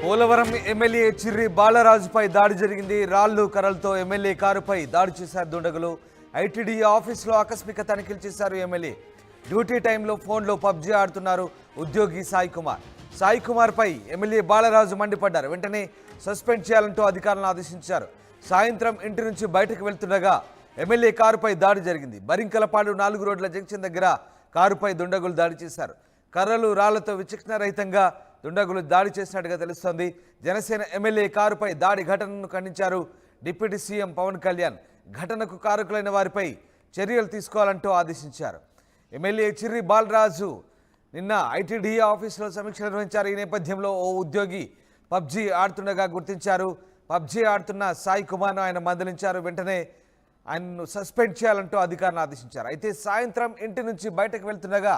Polavaram MLA Chirri బాలరాజుపై దాడి జరిగింది. రాళ్లు కర్రలతో ఎమ్మెల్యే కారుపై దాడి చేశారు దుండగులు. ఐటీడీఏ ఆఫీసులో ఆకస్మిక తనిఖీలు చేశారు ఎమ్మెల్యే. డ్యూటీ టైంలో ఫోన్లో పబ్జీ ఆడుతున్నారు ఉద్యోగి సాయి కుమార్. సాయి కుమార్పై ఎమ్మెల్యే బాలరాజు మండిపడ్డారు. వెంటనే సస్పెండ్ చేయాలంటూ అధికారులను ఆదేశించారు. సాయంత్రం ఇంటి నుంచి బయటకు వెళ్తుండగా ఎమ్మెల్యే కారుపై దాడి జరిగింది. బరింకలపాడు 4 రోడ్ల జంక్షన్ దగ్గర కారుపై దుండగులు దాడి చేశారు. కర్రలు రాళ్లతో విచక్షణ రహితంగా దుండగులు దాడి చేసినట్టుగా తెలుస్తోంది. జనసేన ఎమ్మెల్యే కారుపై దాడి ఘటనను ఖండించారు డిప్యూటీ సీఎం పవన్ కళ్యాణ్. ఘటనకు కారకులైన వారిపై చర్యలు తీసుకోవాలంటూ ఆదేశించారు. ఎమ్మెల్యే చిర్రి బాలరాజు నిన్న ఐటీడీఏ ఆఫీసులో సమీక్ష నిర్వహించారు. ఈ నేపథ్యంలో ఓ ఉద్యోగి పబ్జీ ఆడుతుండగా గుర్తించారు. పబ్జీ ఆడుతున్న సాయి కుమార్ను ఆయన మందలించారు. వెంటనే ఆయన్ను సస్పెండ్ చేయాలంటూ అధికారులను ఆదేశించారు. అయితే సాయంత్రం ఇంటి నుంచి బయటకు వెళ్తుండగా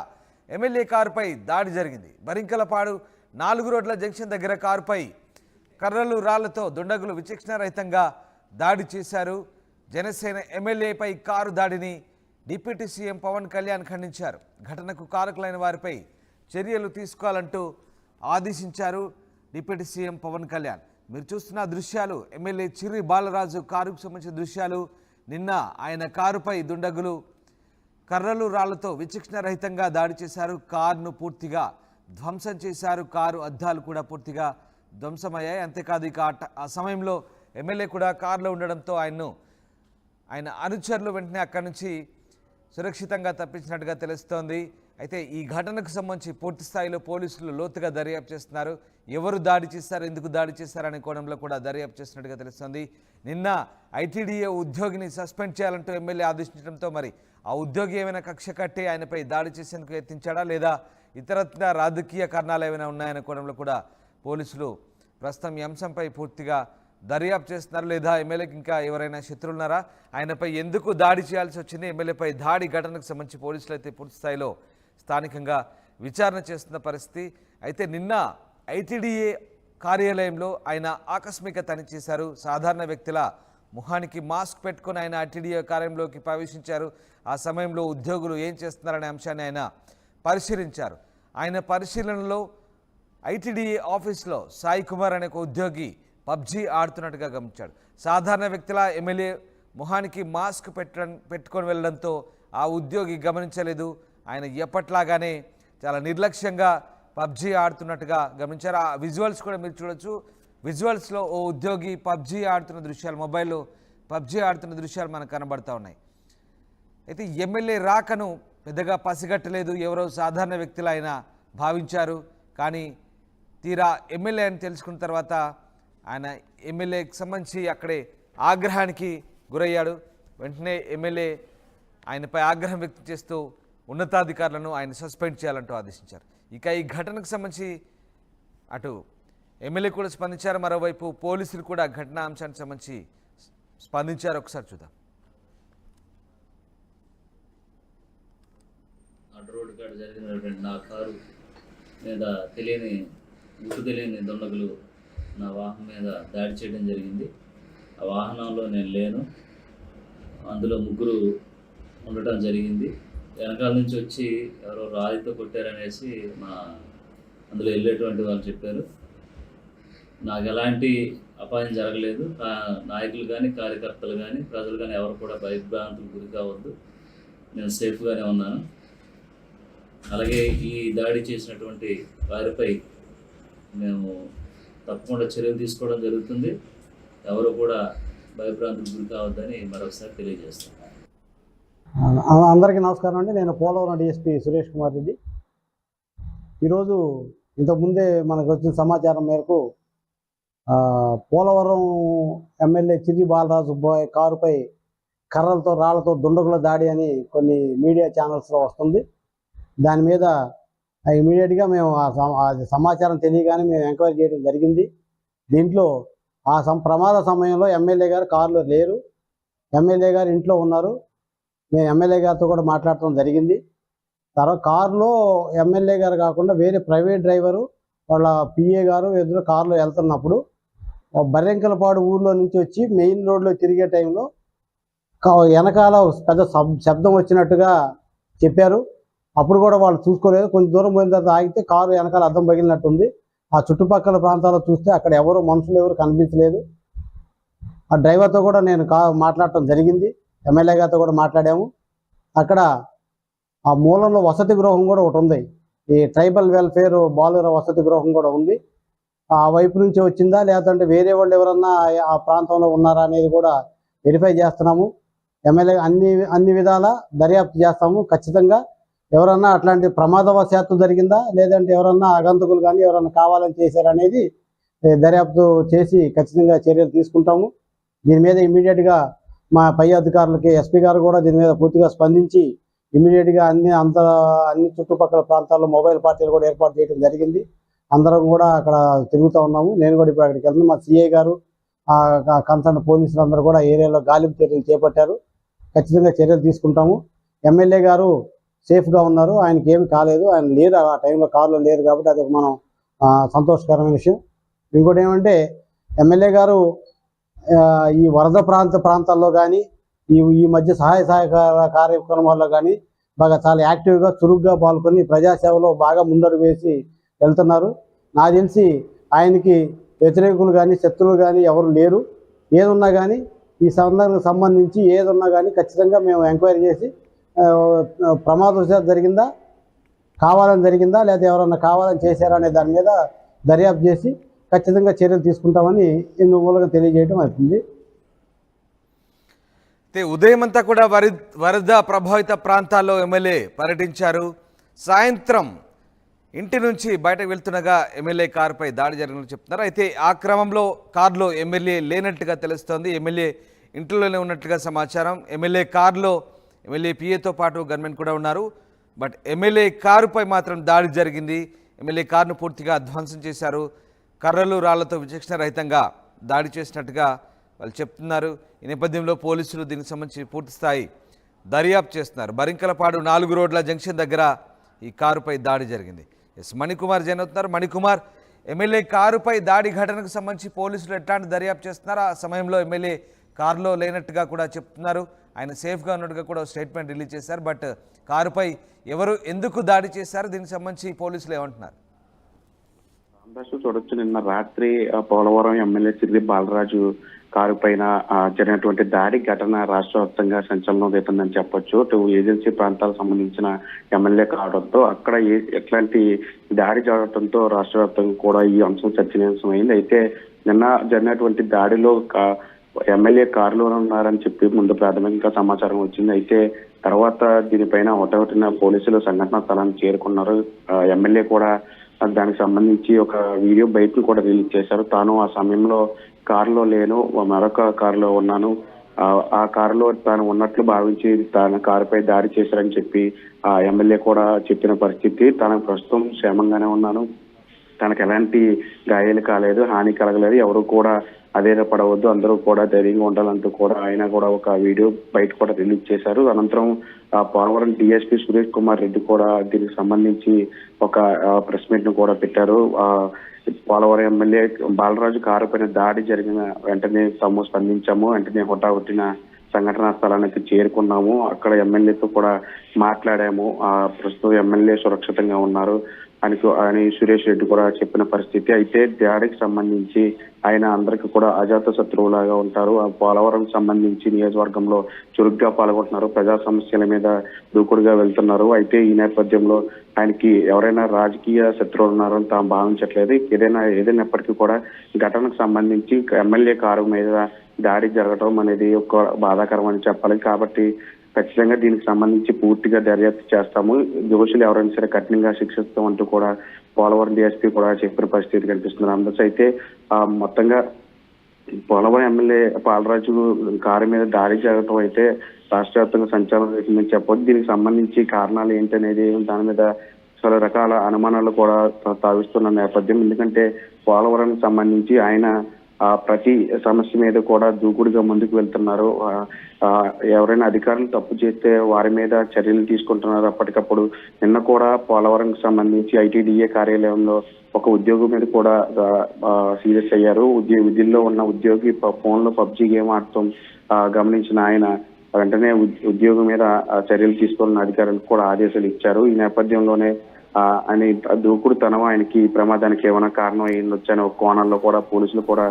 ఎమ్మెల్యే కారుపై దాడి జరిగింది. బరింకలపాడు 4 రోడ్ల జంక్షన్ దగ్గర కారుపై కర్రలు రాళ్లతో దుండగులు విచక్షణ రహితంగా దాడి చేశారు. జనసేన ఎమ్మెల్యేపై కారు దాడిని డిప్యూటీ సీఎం పవన్ కళ్యాణ్ ఖండించారు. ఘటనకు కారకులైన వారిపై చర్యలు తీసుకోవాలంటూ ఆదేశించారు డిప్యూటీ సీఎం పవన్ కళ్యాణ్. మీరు చూస్తున్న దృశ్యాలు ఎమ్మెల్యే చిర్రి బాలరాజు కారుకు సంబంధించిన దృశ్యాలు. నిన్న ఆయన కారుపై దుండగులు కర్రలు రాళ్లతో విచక్షణ రహితంగా దాడి చేశారు. కారును పూర్తిగా ధ్వంసం చేశారు. కారు అద్దాలు కూడా పూర్తిగా ధ్వంసమయ్యాయి. అంతేకాదు ఇక ఆ సమయంలో ఎమ్మెల్యే కూడా కారులో ఉండడంతో ఆయన అనుచరులు వెంటనే అక్కడి నుంచి సురక్షితంగా తప్పించినట్టుగా తెలుస్తోంది. అయితే ఈ ఘటనకు సంబంధించి పూర్తి స్థాయిలో పోలీసులు లోతుగా దర్యాప్తు చేస్తున్నారు. ఎవరు దాడి చేశారు, ఎందుకు దాడి చేశారనే కోణంలో కూడా దర్యాప్తు చేస్తున్నట్టుగా తెలుస్తోంది. నిన్న ఐటీడీఏ ఉద్యోగిని సస్పెండ్ చేయాలంటూ ఎమ్మెల్యే ఆదేశించడంతో మరి ఆ ఉద్యోగి ఏమైనా కక్ష కట్టి ఆయనపై దాడి చేసేందుకు యత్నించాడా లేదా ఇతరత్ర రాజకీయ కారణాలు ఏమైనా ఉన్నాయనే కోణంలో కూడా పోలీసులు ప్రస్తుతం ఈ అంశంపై పూర్తిగా దర్యాప్తు చేస్తున్నారు. లేదా ఎమ్మెల్యేకి ఇంకా ఎవరైనా శత్రువులున్నారా, ఆయనపై ఎందుకు దాడి చేయాల్సి వచ్చింది, ఎమ్మెల్యేపై దాడి ఘటనకు సంబంధించి పోలీసులు అయితే పూర్తి స్థాయిలో స్థానికంగా విచారణ చేస్తున్న పరిస్థితి. అయితే నిన్న ఐటీడీఏ కార్యాలయంలో ఆయన ఆకస్మిక తనిఖీ చేశారు. సాధారణ వ్యక్తుల ముఖానికి మాస్క్ పెట్టుకుని ఆయన ఐటీడీఏ కార్యాలయంలోకి ప్రవేశించారు. ఆ సమయంలో ఉద్యోగులు ఏం చేస్తున్నారనే అంశాన్ని ఆయన పరిశీలించారు. ఆయన పరిశీలనలో ఐటీడీఏ ఆఫీస్లో సాయి కుమార్ అనే ఒక ఉద్యోగి పబ్జీ ఆడుతున్నట్టుగా గమనించాడు. సాధారణ వ్యక్తుల ఎమ్మెల్యే మొహానికి మాస్క్ పెట్టుకొని వెళ్ళడంతో ఆ ఉద్యోగి గమనించలేదు. ఆయన ఎప్పట్లాగానే చాలా నిర్లక్ష్యంగా పబ్జీ ఆడుతున్నట్టుగా గమనించారు. ఆ విజువల్స్ కూడా మీరు చూడొచ్చు. విజువల్స్లో ఓ ఉద్యోగి పబ్జీ ఆడుతున్న దృశ్యాలు, మొబైల్లో పబ్జీ ఆడుతున్న దృశ్యాలు మనకు కనబడతా ఉన్నాయి. అయితే ఎమ్మెల్యే రాకను పెద్దగా పసిగట్టలేదు. ఎవరో సాధారణ వ్యక్తులు ఆయన భావించారు. కానీ తీరా ఎమ్మెల్యే అని తెలుసుకున్న తర్వాత ఆయన ఎమ్మెల్యేకి సంబంధించి అక్కడే ఆగ్రహానికి గురయ్యాడు. వెంటనే ఎమ్మెల్యే ఆయనపై ఆగ్రహం వ్యక్తం చేస్తూ ఉన్నతాధికారులను ఆయన సస్పెండ్ చేయాలంటూ ఆదేశించారు. ఇక ఈ ఘటనకు సంబంధించి అటు ఎమ్మెల్యే కూడా స్పందించారు. మరోవైపు పోలీసులు కూడా ఘటనా అంశానికి సంబంధించి స్పందించారు. ఒకసారి చూద్దాం. రోడ్డు కాడ జరిగినటువంటి నా కారు మీద తెలియని దుండగులు నా వాహనం మీద దాడి చేయడం జరిగింది. ఆ వాహనంలో నేను లేను. అందులో 3 ఉండటం జరిగింది. వెనకాల నుంచి వచ్చి ఎవరో రాయితో కొట్టారనేసి అందులో వెళ్ళేటువంటి వాళ్ళు చెప్పారు. నాకు ఎలాంటి అపాయం జరగలేదు. నాయకులు కానీ, కార్యకర్తలు కానీ, ప్రజలు కానీ ఎవరు కూడా భయభ్రాంతులకు గురి కావద్దు. నేను సేఫ్గానే ఉన్నాను. అలాగే ఈ దాడి చేసినటువంటి వారిపై మేము తప్పకుండా చర్యలు తీసుకోవడం జరుగుతుంది. ఎవరు కూడా భయభ్రాంతులకు గురి కావద్దని మరొకసారి తెలియజేస్తాను. అందరికీ నమస్కారం అండి. నేను పోలవరం డిఎస్పీ సురేష్ కుమార్ రెడ్డి. ఈరోజు ఇంతకుముందే మనకు వచ్చిన సమాచారం మేరకు పోలవరం ఎమ్మెల్యే చిర్రి బాలరాజు కారుపై కర్రలతో రాళ్లతో దుండగుల దాడి అని కొన్ని మీడియా ఛానల్స్లో వస్తుంది. దాని మీద ఇమీడియట్గా మేము సమాచారం తెలియగానే మేము ఎంక్వైరీ చేయడం జరిగింది. దీంట్లో ప్రమాద సమయంలో ఎమ్మెల్యే గారు కారులో లేరు. ఎమ్మెల్యే గారు ఇంట్లో ఉన్నారు. మేము ఎమ్మెల్యే గారితో కూడా మాట్లాడటం జరిగింది. తర్వాత కారులో ఎమ్మెల్యే గారు కాకుండా వేరే ప్రైవేట్ డ్రైవరు వాళ్ళ పిఏ గారు ఎదురు కారులో వెళ్తున్నప్పుడు బర్రెంకలపాడు ఊర్లో నుంచి వచ్చి మెయిన్ రోడ్లో తిరిగే టైంలో వెనకాల పెద్ద శబ్దం వచ్చినట్టుగా చెప్పారు. అప్పుడు కూడా వాళ్ళు చూసుకోలేదు. కొంచెం దూరం పోయిన తర్వాత ఆగితే కారు వెనకాల అద్దం పగిలినట్టుంది. ఆ చుట్టుపక్కల ప్రాంతాల్లో చూస్తే అక్కడ మనుషులు ఎవరు కనిపించలేదు. ఆ డ్రైవర్తో కూడా నేను మాట్లాడటం జరిగింది, ఎమ్మెల్యే గారితో కూడా మాట్లాడాము. అక్కడ ఆ మూలంలో వసతి గృహం కూడా ఒకటి ఉంది, ఈ ట్రైబల్ వెల్ఫేర్ బాలుర వసతి గృహం కూడా ఉంది. ఆ వైపు నుంచి వచ్చిందా లేదంటే వేరే వాళ్ళు ఎవరన్నా ఆ ప్రాంతంలో ఉన్నారా అనేది కూడా వెరిఫై చేస్తున్నాము. ఎమ్మెల్యే అన్ని విధాల దర్యాప్తు చేస్తాము. ఖచ్చితంగా ఎవరన్నా అట్లాంటి ప్రమాదవశాత్తు జరిగిందా లేదంటే ఎవరన్నా ఆగంతకులు కానీ ఎవరన్నా కావాలని చేశారనేది దర్యాప్తు చేసి ఖచ్చితంగా చర్యలు తీసుకుంటాము. దీని మీద ఇమీడియట్గా మా పై అధికారులకి ఎస్పీ గారు కూడా దీని మీద పూర్తిగా స్పందించి ఇమీడియట్గా అన్ని చుట్టుపక్కల ప్రాంతాల్లో మొబైల్ పార్టీలు కూడా ఏర్పాటు చేయడం జరిగింది. అందరం కూడా అక్కడ తిరుగుతూ ఉన్నాము. నేను కూడా ఇప్పుడు అక్కడికి వెళ్తున్నాను. మా సిఐ గారు కన్సర్న్ పోలీసులు అందరూ కూడా ఏరియాలో గాలింపు చర్యలు చేపట్టారు. ఖచ్చితంగా చర్యలు తీసుకుంటాము. ఎమ్మెల్యే గారు సేఫ్గా ఉన్నారు, ఆయనకి ఏమి కాలేదు. ఆయన లేరు, ఆ టైంలో కారులో లేరు కాబట్టి అది మనం సంతోషకరమైన విషయం. ఇంకోటి ఏమంటే ఎమ్మెల్యే గారు ఈ వరద ప్రాంతాల్లో కానీ ఈ మధ్య సహాయ కార్యక్రమాల్లో కానీ బాగా చాలా యాక్టివ్గా చురుగ్గా పాల్గొని ప్రజాసేవలో బాగా ముందడుగు వేసి వెళ్తున్నారు. నాకు తెలిసి ఆయనకి వ్యతిరేకులు కానీ శత్రువులు కానీ ఎవరు లేరు. ఏదున్నా కానీ ఈ సందర్భానికి సంబంధించి ఏదున్నా కానీ ఖచ్చితంగా మేము ఎంక్వైరీ చేసి ప్రమాదం జరిగిందా, కావాలని జరిగిందా, లేదా ఎవరన్నా కావాలని చేశారా అనే దాని మీద దర్యాప్తు చేసి ఖచ్చితంగా చర్యలు తీసుకుంటామని ఇందు మూలంగా తెలియజేయడం అవుతుంది. ఉదయం అంతా కూడా వరద ప్రభావిత ప్రాంతాల్లో ఎమ్మెల్యే పర్యటించారు. సాయంత్రం ఇంటి నుంచి బయటకు వెళ్తుండగా ఎమ్మెల్యే కారుపై దాడి జరిగినట్టు చెప్తున్నారు. అయితే ఆ క్రమంలో కారులో ఎమ్మెల్యే లేనట్టుగా తెలుస్తోంది. ఎమ్మెల్యే ఇంట్లోనే ఉన్నట్టుగా సమాచారం. ఎమ్మెల్యే కారులో ఎమ్మెల్యే పిఏతో పాటు గన్మెన్ కూడా ఉన్నారు. బట్ ఎమ్మెల్యే కారుపై మాత్రం దాడి జరిగింది. ఎమ్మెల్యే కారును పూర్తిగా ధ్వంసం చేశారు. కర్రలు రాళ్లతో విచక్షణ రహితంగా దాడి చేసినట్టుగా వాళ్ళు చెప్తున్నారు. ఈ నేపథ్యంలో పోలీసులు దీనికి సంబంధించి పూర్తిస్థాయి దర్యాప్తు చేస్తున్నారు. బరింకలపాడు 4 రోడ్ల జంక్షన్ దగ్గర ఈ కారుపై దాడి జరిగింది. మణికుమార్ జైన్ అవుతున్నారు. మణికుమార్, ఎమ్మెల్యే కారుపై దాడి ఘటనకు సంబంధించి పోలీసులు ఎట్లాంటి దర్యాప్తు చేస్తున్నారు? ఆ సమయంలో ఎమ్మెల్యే కారులో లేనట్టుగా కూడా చెప్తున్నారు. ఆయన సేఫ్గా ఉన్నట్టుగా కూడా స్టేట్మెంట్ రిలీజ్ చేశారు. బట్ కారుపై ఎవరు ఎందుకు దాడి చేశారు, దీనికి సంబంధించి పోలీసులు ఏమంటున్నారు? చూడొచ్చు, నిన్న రాత్రి పోలవరం ఎమ్మెల్యే చిర్రి బాలరాజు కారు పైన జరిగినటువంటి దాడి ఘటన రాష్ట్ర వ్యాప్తంగా సంచలనం రేపిందని చెప్పొచ్చు. ఏజెన్సీ ప్రాంతాలకు సంబంధించిన ఎమ్మెల్యే కావడంతో అక్కడ ఎట్లాంటి దాడి జరగడంతో రాష్ట్ర వ్యాప్తంగా కూడా ఈ అంశం చర్చనీయాంశమైంది. అయితే నిన్న జరిగినటువంటి దాడిలో ఎమ్మెల్యే కారులోనే ఉన్నారని చెప్పి ముందు ప్రాథమికంగా సమాచారం వచ్చింది. అయితే తర్వాత దీనిపైన ఒకటొకటిన పోలీసులు సంఘటనా స్థలానికి చేరుకున్నారు. ఎమ్మెల్యే కూడా దానికి సంబంధించి ఒక వీడియో బయటను కూడా రిలీజ్ చేశారు. తాను ఆ సమయంలో కారులో లేను, మరొక కారులో ఉన్నాను, ఆ కారులో తాను ఉన్నట్లు భావించి తన కారుపై దాడి చేశారని చెప్పి ఆ ఎమ్మెల్యే కూడా చెప్పిన పరిస్థితి. తనకు ప్రస్తుతం క్షేమంగానే ఉన్నాను, తనకు ఎలాంటి గాయాలు కాలేదు, హాని కలగలేదు, ఎవరు కూడా అధైర్యపడవద్దు, అందరూ కూడా ధైర్యంగా ఉండాలంటూ కూడా ఆయన కూడా ఒక వీడియో బయట కూడా రిలీజ్ చేశారు. అనంతరం పోలవరం డిఎస్పీ సురేష్ కుమార్ రెడ్డి కూడా దీనికి సంబంధించి ఒక ప్రెస్ మీట్ ను కూడా పెట్టారు. పోలవరం ఎమ్మెల్యే బాలరాజు కారు పైన దాడి జరిగిన వెంటనే తాము స్పందించాము, వెంటనే హుటాహుటిన సంఘటనా స్థలానికి చేరుకున్నాము, అక్కడ ఎమ్మెల్యేతో కూడా మాట్లాడాము, ప్రస్తుతం ఎమ్మెల్యే సురక్షితంగా ఉన్నారు అని సురేష్ రెడ్డి కూడా చెప్పిన పరిస్థితి. అయితే దాడికి సంబంధించి ఆయన అందరికీ కూడా అజాత శత్రువులాగా ఉంటారు. ఆ పోలవరం సంబంధించి నియోజకవర్గంలో చురుగ్గా పాల్గొంటున్నారు, ప్రజా సమస్యల మీద దూకుడుగా వెళ్తున్నారు. అయితే ఈ నేపథ్యంలో ఆయనకి ఎవరైనా రాజకీయ శత్రువులు ఉన్నారని తాము భావించట్లేదు. ఏదైనప్పటికీ కూడా ఘటనకు సంబంధించి ఎమ్మెల్యే కారు మీద దాడి జరగడం అనేది ఒక బాధాకరం అని చెప్పాలి. కాబట్టి ఖచ్చితంగా దీనికి సంబంధించి పూర్తిగా దర్యాప్తు చేస్తాము, దోషులు ఎవరైనా సరే కఠినంగా శిక్షిస్తామంటూ కూడా పోలవరం డిఎస్పీ కూడా చెప్పిన పరిస్థితి కనిపిస్తుంది. అందరూ అయితే మొత్తంగా పోలవరం ఎమ్మెల్యే బాలరాజు కారు మీద దాడి జరగడం అయితే రాష్ట్ర వ్యాప్తంగా సంచలనం అవుతుందని చెప్పొచ్చు. దీనికి సంబంధించి కారణాలు ఏంటనేది దాని మీద చాలా రకాల అనుమానాలు కూడా తావిస్తున్న నేపథ్యం. ఎందుకంటే పోలవరానికి సంబంధించి ఆయన ప్రతి సమస్య మీద కూడా దూకుడుగా ముందుకు వెళ్తున్నారు. ఎవరైనా అధికారులు తప్పు చేస్తే వారి మీద చర్యలు తీసుకుంటున్నారు అప్పటికప్పుడు. నిన్న కూడా పోలవరంకి సంబంధించి ఐటీడీఏ కార్యాలయంలో ఒక ఉద్యోగి మీద కూడా సీరియస్ అయ్యారు. విధుల్లో ఉన్న ఉద్యోగి ఫోన్లో పబ్జీ గేమ్ ఆడటం గమనించిన ఆయన వెంటనే ఉద్యోగం మీద చర్యలు తీసుకోవాలని అధికారులకు కూడా ఆదేశాలు ఇచ్చారు. ఈ నేపథ్యంలోనే అని దూకుడుతనం ఆయనకి ఈ ప్రమాదానికి ఏమైనా కారణం అయ్యిందొచ్చు అనే ఒక కోణంలో కూడా పోలీసులు కూడా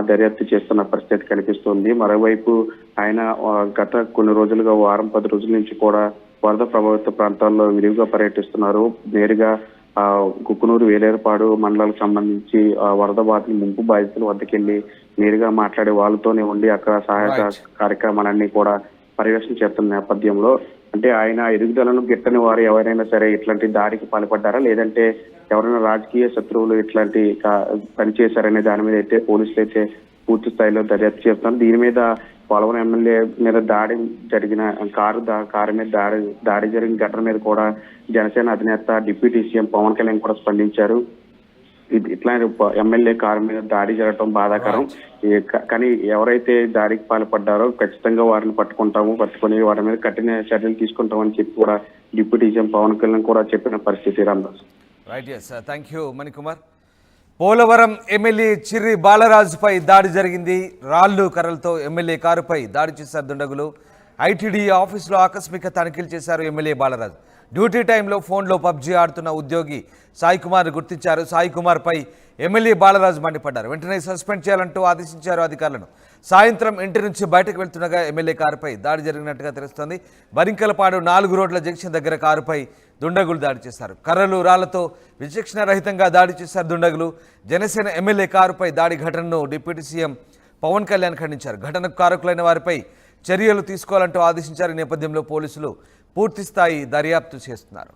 దర్యాప్తు చేస్తున్న పరిస్థితి కనిపిస్తుంది. మరోవైపు ఆయన గత కొన్ని రోజులుగా 10 రోజుల నుంచి కూడా వరద ప్రభావిత ప్రాంతాల్లో విరివిగా పర్యటిస్తున్నారు. నేరుగా కుక్కునూరు, వేలేరుపాడు మండలాలకు సంబంధించి వరద బాధితులు, ముంపు బాధితుల వద్దకెళ్లి నేరుగా మాట్లాడే వాళ్ళతోనే ఉండి అక్కడ సహాయక కార్యక్రమాలన్నీ కూడా పర్యవేక్షణ చేస్తున్న నేపథ్యంలో అంటే ఆయన ఎదుగుదలను గిట్టని వారు ఎవరైనా సరే ఇట్లాంటి దాడికి పాల్పడ్డారా, లేదంటే ఎవరైనా రాజకీయ శత్రువులు ఇట్లాంటి పని చేశారనే దాని మీద అయితే పోలీసులు అయితే పూర్తి స్థాయిలో దర్యాప్తు చేస్తున్నారు. దీని మీద పోలవరం ఎమ్మెల్యే మీద దాడి జరిగిన కారు మీద దాడి జరిగిన ఘటన మీద కూడా జనసేన అధినేత డిప్యూటీ సీఎం పవన్ కళ్యాణ్ కూడా స్పందించారు. ఇట్లాంటి ఎమ్మెల్యే కారు మీద దాడి జరగడం బాధాకరం, కానీ ఎవరైతే దాడికి పాల్పడ్డారో ఖచ్చితంగా వారిని పట్టుకుని వారి మీద కఠిన చర్యలు తీసుకుంటామని చెప్పి కూడా డిప్యూటీ సీఎం పవన్ కళ్యాణ్ కూడా చెప్పిన పరిస్థితి. Ramadas. Right, yes, thank you Manikumar. Polavaram MLA Chirri బాలరాజుపై దాడి జరిగింది. రాళ్లు కర్రలతో ఎమ్మెల్యే కారుపై దాడి చేశారు దుండగులు. ఐటీడీ ఆఫీసులో ఆకస్మిక తనిఖీలు చేశారు ఎమ్మెల్యే బాలరాజు. డ్యూటీ టైంలో ఫోన్లో పబ్జీ ఆడుతున్న ఉద్యోగి సాయి కుమార్ గుర్తించారు. సాయి కుమార్పై ఎమ్మెల్యే బాలరాజు మండిపడ్డారు. వెంటనే సస్పెండ్ చేయాలంటూ ఆదేశించారు అధికారులను. సాయంత్రం ఇంటి నుంచి బయటకు వెళ్తుండగా ఎమ్మెల్యే కారుపై దాడి జరిగినట్టుగా తెలుస్తోంది. బరింకలపాడు 4 రోడ్ల జంక్షన్ దగ్గర కారుపై దుండగులు దాడి చేశారు. కర్రలు, రాళ్లతో విచక్షణ రహితంగా దాడి చేశారు దుండగులు. జనసేన ఎమ్మెల్యే కారుపై దాడి ఘటనను డిప్యూటీ సీఎం పవన్ కళ్యాణ్ ఖండించారు. ఘటనకు కారకులైన వారిపై చర్యలు తీసుకోవాలంటూ ఆదేశించారు. ఈ నేపథ్యంలో పోలీసులు పూర్తిస్థాయి దర్యాప్తు చేస్తున్నారు.